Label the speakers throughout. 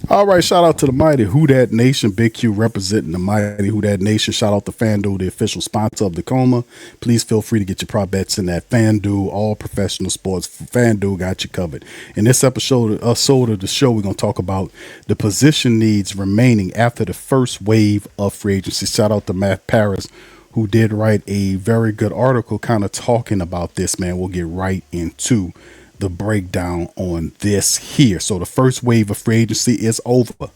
Speaker 1: All right, shout out to the mighty Who Dat Nation. Big Q representing the mighty Who Dat Nation. Shout out to FanDuel, the official sponsor of the Coma. Please feel free to get your prop bets in at FanDuel. All professional sports. FanDuel got you covered. In this episode of the show, we're going to talk about the position needs remaining after the first wave of free agency. Shout out to Matt Paris, who did write a very good article kind of talking about this, man. We'll get right into the breakdown on this here. So the first wave of free agency is over,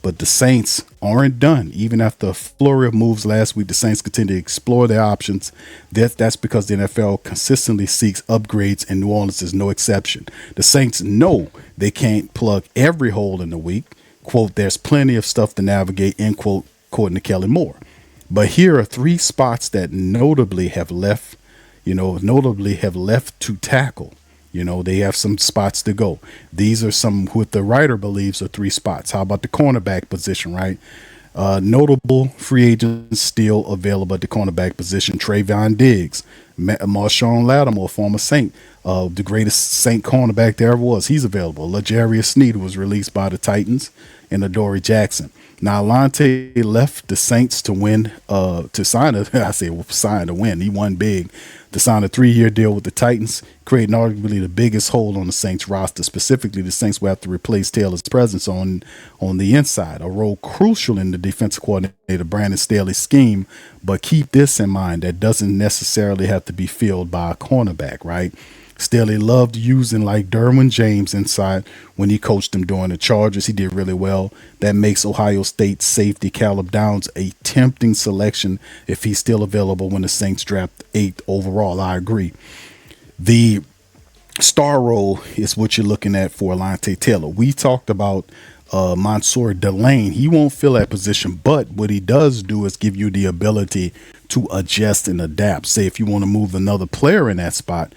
Speaker 1: but the Saints aren't done. Even after a flurry of moves last week, the Saints continue to explore their options. That's because the NFL consistently seeks upgrades, and New Orleans is no exception. The Saints know they can't plug every hole in the week. Quote, there's plenty of stuff to navigate, end quote, according to Kellen Moore. But here are three spots that notably have left to tackle. They have some spots to go. These are some what the writer believes are three spots. How about the cornerback position, right? Notable free agents still available at the cornerback position. Trayvon Diggs, Marshawn Lattimore, former Saint, the greatest Saint cornerback there ever was. He's available. L'Jarius Sneed was released by the Titans, and Adoree Jackson. Now, Alante left the Saints to win, sign to win. He won big to sign a 3-year deal with the Titans, creating arguably the biggest hole on the Saints roster. Specifically, the Saints will have to replace Taylor's presence on the inside, a role crucial in the defensive coordinator Brandon Staley's scheme. But keep this in mind, that doesn't necessarily have to be filled by a cornerback, right? Staley loved using like Derwin James inside when he coached him during the Chargers. He did really well. That makes Ohio State safety Caleb Downs a tempting selection if he's still available when the Saints draft 8th overall. I agree. The star role is what you're looking at for Alante Taylor. We talked about Mansour Delane. He won't fill that position, but what he does do is give you the ability to adjust and adapt. Say if you want to move another player in that spot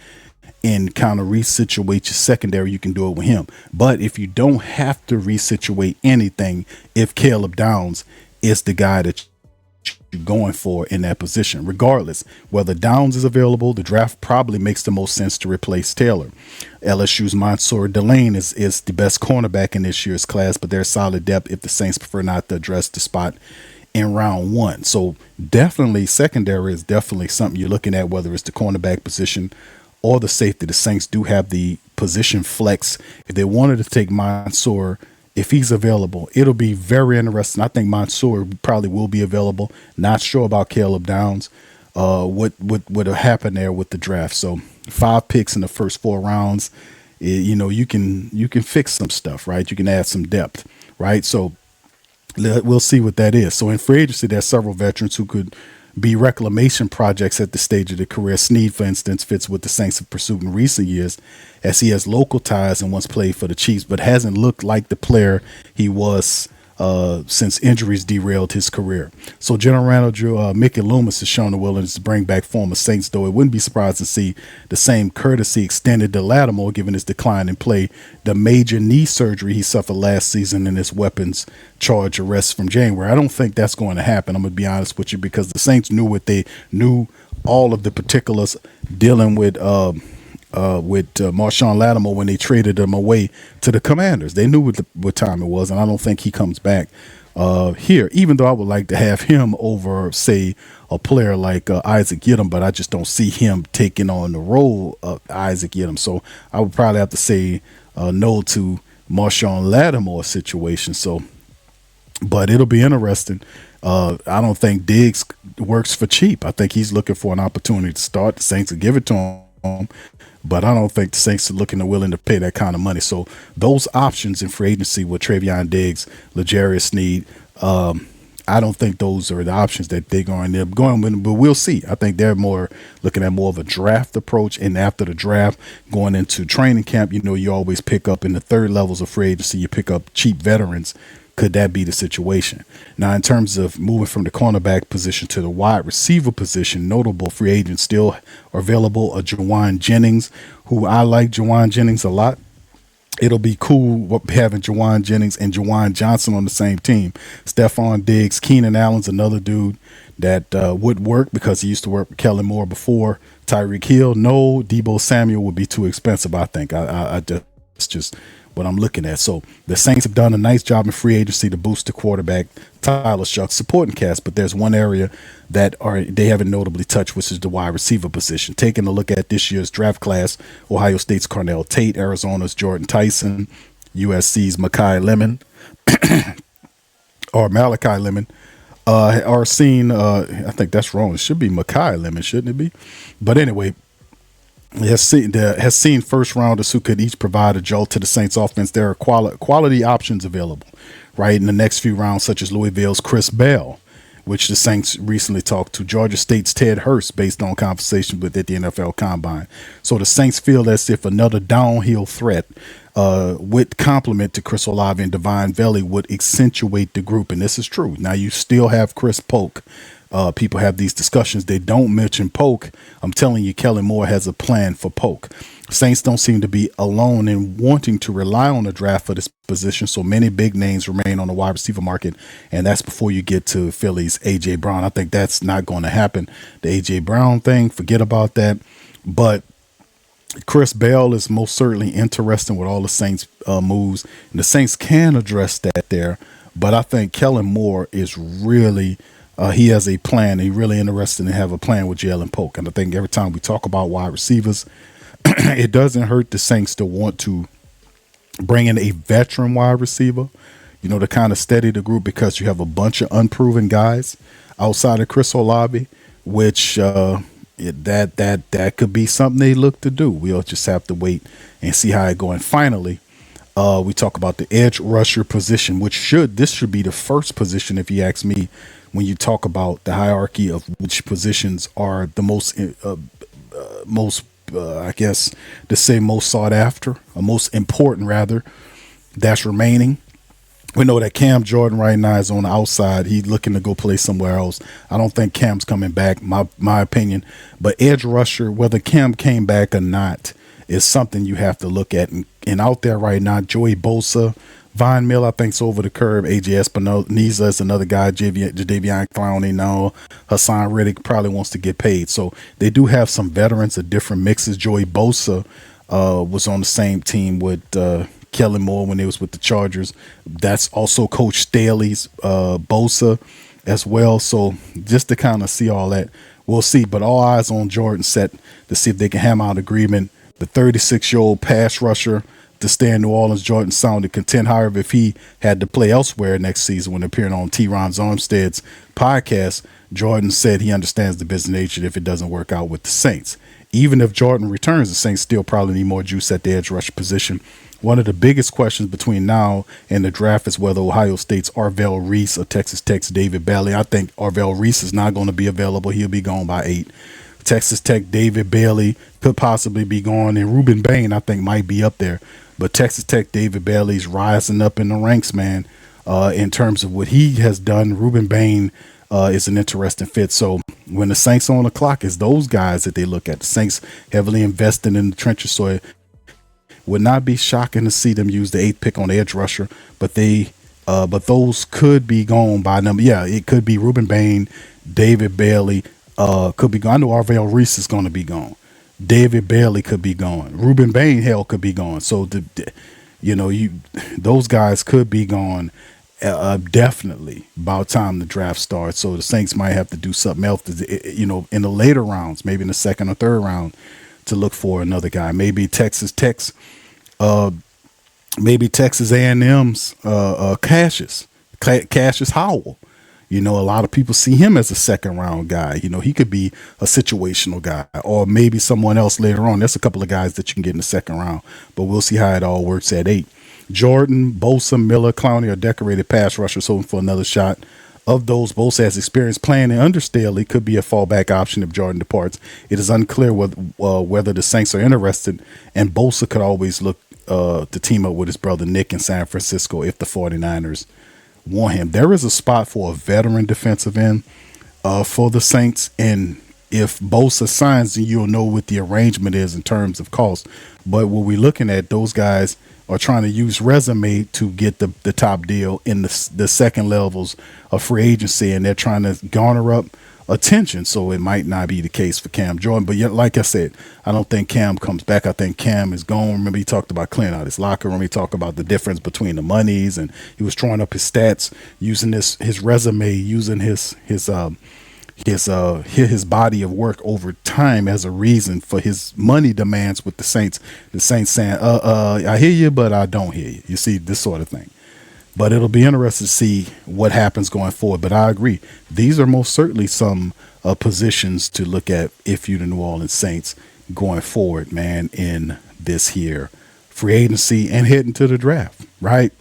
Speaker 1: and kind of resituate your secondary, you can do it with him. But if you don't have to resituate anything, if Caleb Downs is the guy that you're going for in that position, regardless whether Downs is available, the draft probably makes the most sense to replace Taylor. LSU's Mansour Delane is the best cornerback in this year's class, but there's solid depth if the Saints prefer not to address the spot in round 1. So definitely secondary is definitely something you're looking at, whether it's the cornerback position or the safety. The Saints do have the position flex. If they wanted to take Mansour, if he's available, it'll be very interesting. I think Mansour probably will be available. Not sure about Caleb Downs. What would have happened there with the draft? So 5 picks in the first 4 rounds. You can fix some stuff, right? You can add some depth, right? So we'll see what that is. So in free agency, there's several veterans who could be reclamation projects at this stage of their career. Snead, for instance, fits what the Saints have pursued in recent years, as he has local ties and once played for the Chiefs, but hasn't looked like the player he was since injuries derailed his career. So General Manager Mickey Loomis has shown the willingness to bring back former Saints, though it wouldn't be surprised to see the same courtesy extended to Lattimore, given his decline in play, the major knee surgery he suffered last season, and his weapons charge arrest from January. I don't think that's going to happen, I'm going to be honest with you, because the Saints knew what they knew, all of the particulars dealing with Marshawn Lattimore when they traded him away to the Commanders. They knew what time it was, and I don't think he comes back here, even though I would like to have him over, say, a player like Isaac Yiadom, but I just don't see him taking on the role of Isaac Yiadom. So I would probably have to say no to Marshawn Lattimore's situation. So, but it'll be interesting. I don't think Diggs works for cheap. I think he's looking for an opportunity to start. The Saints will give it to him, but I don't think the Saints are looking to willing to pay that kind of money. So those options in free agency with Trayvon Diggs, L'Jarius Sneed, I don't think those are the options that they're going to go with, but we'll see. I think they're more looking at more of a draft approach, and after the draft, going into training camp, you always pick up in the third levels of free agency, you pick up cheap veterans. Could that be the situation? Now, in terms of moving from the cornerback position to the wide receiver position, notable free agents still are available. Jawan Jennings, who I like Jawan Jennings a lot. it'll be cool having Jawan Jennings and Jawan Johnson on the same team. Stephon Diggs, Keenan Allen's another dude that would work because he used to work with Kellen Moore before. Tyreek Hill, no. Debo Samuel would be too expensive, I think. I just what I'm looking at. So the Saints have done a nice job in free agency to boost the quarterback, Tyler Shuck's supporting cast, but there's one area that they haven't notably touched, which is the wide receiver position. Taking a look at this year's draft class, Ohio State's Cornell Tate, Arizona's Jordan Tyson, USC's Malachi Lemon, are seen. I think that's wrong. It should be Malachi Lemon, shouldn't it be? But anyway, has seen first rounders who could each provide a jolt to the Saints offense. There are quality options available, right, in the next few rounds, such as Louisville's Chris Bell, which the Saints recently talked to, Georgia State's Ted Hurst, based on conversations with at the NFL Combine. So the Saints feel as if another downhill threat with complement to Chris Olave and Divine Valley would accentuate the group, and this is true. Now you still have Chris Polk. People have these discussions. They don't mention Polk. I'm telling you, Kellen Moore has a plan for Polk. Saints don't seem to be alone in wanting to rely on the draft for this position, so many big names remain on the wide receiver market, and that's before you get to Philly's A.J. Brown. I think that's not going to happen. The A.J. Brown thing, forget about that. But Chris Bell is most certainly interesting with all the Saints moves, and the Saints can address that there. But I think Kellen Moore is really he has a plan. He's really interested in have a plan with Jalen Polk. And I think every time we talk about wide receivers, it doesn't hurt the Saints to want to bring in a veteran wide receiver, to kind of steady the group, because you have a bunch of unproven guys outside of Chris Olave, which that could be something they look to do. We'll just have to wait and see how it goes. And finally, we talk about the edge rusher position, which should be the first position, if you ask me, when you talk about the hierarchy of which positions are the most I guess to say most sought after, or most important rather, that's remaining. We know that Cam Jordan right now is on the outside. He's looking to go play somewhere else. I don't think Cam's coming back, my opinion. But edge rusher, whether Cam came back or not, is something you have to look at. And out there right now, Joey Bosa, Von Miller, I think's over the curve. AJ Espinoza is another guy. Jadeveon Clowney now. Hassan Reddick probably wants to get paid. So they do have some veterans of different mixes. Joey Bosa was on the same team with Kellen Moore when he was with the Chargers. That's also Coach Staley's Bosa as well. So just to kind of see all that, we'll see. But all eyes on Jordan set to see if they can hammer out agreement. The 36-year-old pass rusher to stay in New Orleans, Jordan sounded content. However, if he had to play elsewhere next season, when appearing on T-Ron Armstead's podcast, Jordan said he understands the business nature if it doesn't work out with the Saints. Even if Jordan returns, the Saints still probably need more juice at the edge rush position. One of the biggest questions between now and the draft is whether Ohio State's Arvell Reese or Texas Tech's David Bailey. I think Arvell Reese is not going to be available. He'll be gone by 8. Texas Tech David Bailey could possibly be gone, and Ruben Bain I think might be up there. But Texas Tech David Bailey's rising up in the ranks, man, in terms of what he has done. Ruben Bain is an interesting fit. So when the Saints are on the clock, it's those guys that they look at. The Saints heavily invested in the trenches, so it would not be shocking to see them use the 8th pick on the edge rusher. But those could be gone by number. Yeah, it could be Ruben Bain, David Bailey could be gone. I know Arvell Reese is going to be gone. David Bailey could be gone. Ruben Bain, hell, could be gone. So, those guys could be gone definitely about time the draft starts. So the Saints might have to do something else, in the later rounds, maybe in the second or third round, to look for another guy. Maybe Texas A&M's Cassius Howell. A lot of people see him as a second round guy. He could be a situational guy, or maybe someone else later on. There's a couple of guys that you can get in the second round, but we'll see how it all works at 8. Jordan, Bosa, Miller, Clowney are decorated pass rushers hoping for another shot. Of those, Bosa has experience playing under Staley, could be a fallback option if Jordan departs. It is unclear whether the Saints are interested, and Bosa could always look to team up with his brother Nick in San Francisco if the 49ers want him. There is a spot for a veteran defensive end for the Saints, and if Bosa signs, then you'll know what the arrangement is in terms of cost. But what we're looking at, those guys are trying to use resume to get the top deal in the second levels of free agency, and they're trying to garner up attention. So it might not be the case for Cam Jordan. But yet, like I said, I don't think Cam comes back. I think Cam is gone. Remember, he talked about clearing out his locker room. He talked about the difference between the monies, and he was throwing up his stats using his resume, using his body of work over time as a reason for his money demands with the Saints. The Saints saying, I hear you, but I don't hear you. You see, this sort of thing. But it'll be interesting to see what happens going forward. But I agree. These are most certainly some positions to look at if you're the New Orleans Saints going forward, man, in this here free agency and heading to the draft, right?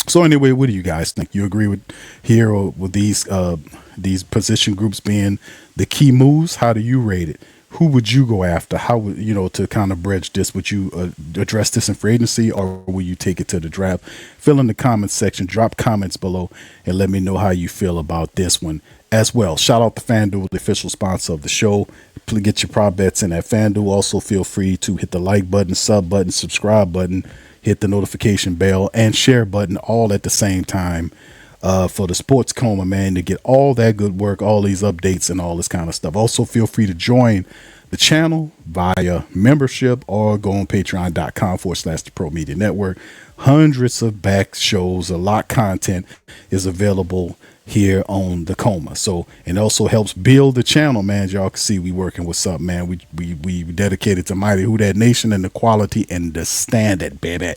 Speaker 1: So anyway, what do you guys think? You agree with here or with these position groups being the key moves? How do you rate it? Who would you go after? How would to kind of bridge this? Would you address this in free agency, or will you take it to the draft? Fill in the comments section, drop comments below, and let me know how you feel about this one as well. Shout out to FanDuel, the official sponsor of the show. Please get your prop bets in at FanDuel. Also, feel free to hit the like button, sub button, subscribe button, hit the notification bell, and share button all at the same time. For the Sports Coma, man, to get all that good work, all these updates and all this kind of stuff. Also, feel free to join the channel via membership or go on patreon.com/the Pro Media Network. Hundreds of back shows, a lot of content is available here on the Coma. So, and also helps build the channel, man. As y'all can see, we working with something, man. We dedicated to mighty Who Dat Nation and the quality and the standard, baby,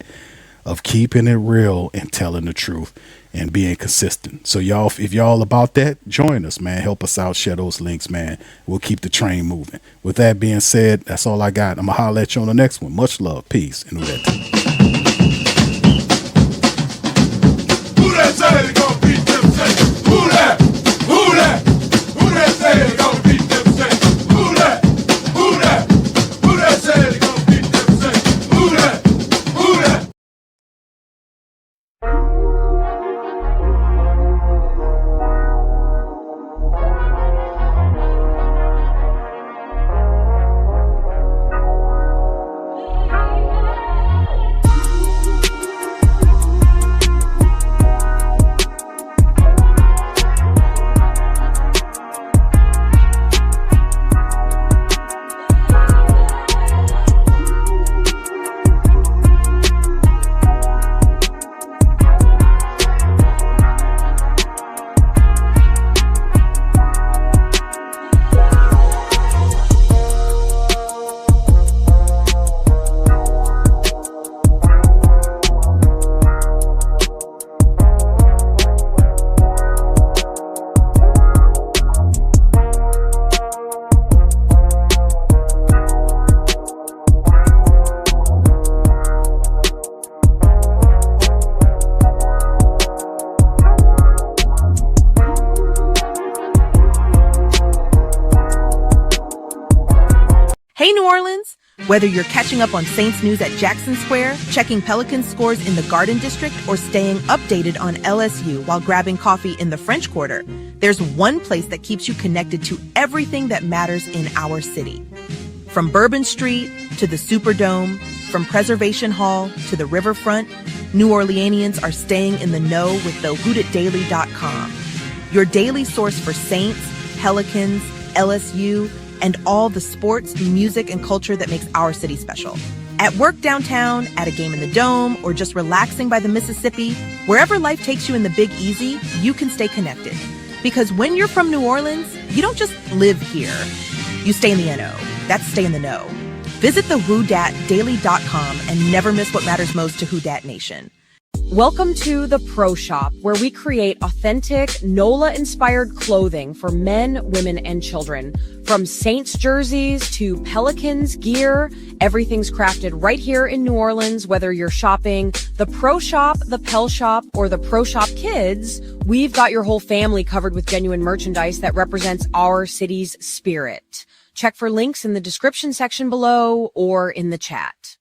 Speaker 1: of keeping it real and telling the truth and being consistent. So y'all, if y'all about that, join us, man. Help us out. Share those links, man. We'll keep the train moving. With that being said, that's all I got. I'm gonna holler at you on the next one. Much love, peace, and Who Dat. Who that say they gonna beat them Saints? Who that? Who that? Who that say they gonna beat them Saints? Who that? Who that? Who that say they gonna beat them Saints? Who that? Who that?
Speaker 2: Hey, New Orleans! Whether you're catching up on Saints news at Jackson Square, checking Pelicans scores in the Garden District, or staying updated on LSU while grabbing coffee in the French Quarter, there's one place that keeps you connected to everything that matters in our city. From Bourbon Street to the Superdome, from Preservation Hall to the Riverfront, New Orleanians are staying in the know with the WhoDatDaily.com, your daily source for Saints, Pelicans, LSU, and all the sports, music, and culture that makes our city special. At work downtown, at a game in the Dome, or just relaxing by the Mississippi, wherever life takes you in the Big Easy, you can stay connected. Because when you're from New Orleans, you don't just live here. You stay in the NO. That's stay in the know. Visit the WhoDatDaily.com and never miss what matters most to Who Dat Nation.
Speaker 3: Welcome to the Pro Shop, where we create authentic NOLA-inspired clothing for men, women, and children. From Saints jerseys to Pelicans gear, everything's crafted right here in New Orleans. Whether you're shopping the Pro Shop, the Pel Shop, or the Pro Shop Kids, we've got your whole family covered with genuine merchandise that represents our city's spirit. Check for links in the description section below or in the chat.